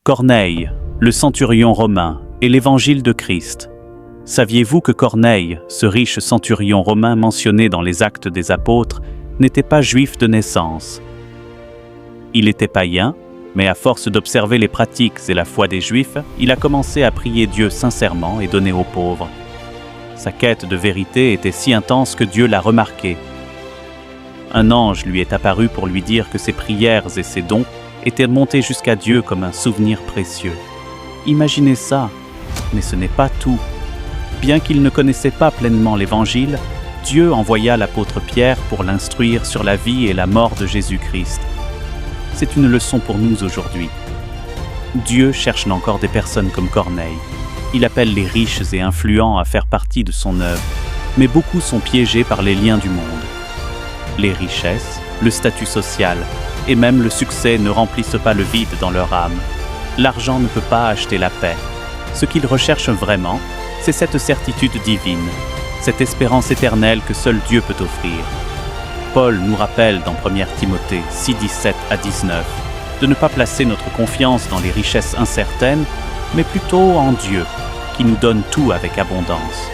Corneille, le centurion romain et l'évangile de Christ. Saviez-vous que Corneille, ce riche centurion romain mentionné dans les Actes des Apôtres, n'était pas juif de naissance? Il était païen, mais à force d'observer les pratiques et la foi des Juifs, il a commencé à prier Dieu sincèrement et donner aux pauvres. Sa quête de vérité était si intense que Dieu l'a remarqué. Un ange lui est apparu pour lui dire que ses prières et ses dons étaient montés jusqu'à Dieu comme un souvenir précieux. Imaginez ça, mais ce n'est pas tout. Bien qu'il ne connaissait pas pleinement l'Évangile, Dieu envoya l'apôtre Pierre pour l'instruire sur la vie et la mort de Jésus-Christ. C'est une leçon pour nous aujourd'hui. Dieu cherche encore des personnes comme Corneille. Il appelle les riches et influents à faire partie de son œuvre, mais beaucoup sont piégés par les liens du monde. Les richesses, le statut social et même le succès ne remplissent pas le vide dans leur âme. L'argent ne peut pas acheter la paix. Ce qu'ils recherchent vraiment, c'est cette certitude divine, cette espérance éternelle que seul Dieu peut offrir. Paul nous rappelle dans 1 Timothée 6, 17 à 19 de ne pas placer notre confiance dans les richesses incertaines, mais plutôt en Dieu, qui nous donne tout avec abondance.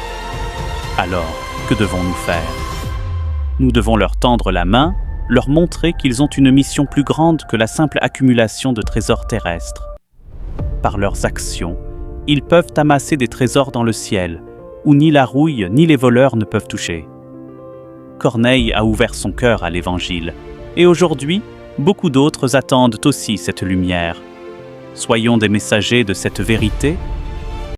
Alors, que devons-nous faire? Nous devons leur tendre la main, leur montrer qu'ils ont une mission plus grande que la simple accumulation de trésors terrestres. Par leurs actions, ils peuvent amasser des trésors dans le ciel, où ni la rouille ni les voleurs ne peuvent toucher. Corneille a ouvert son cœur à l'Évangile, et aujourd'hui, beaucoup d'autres attendent aussi cette lumière. Soyons des messagers de cette vérité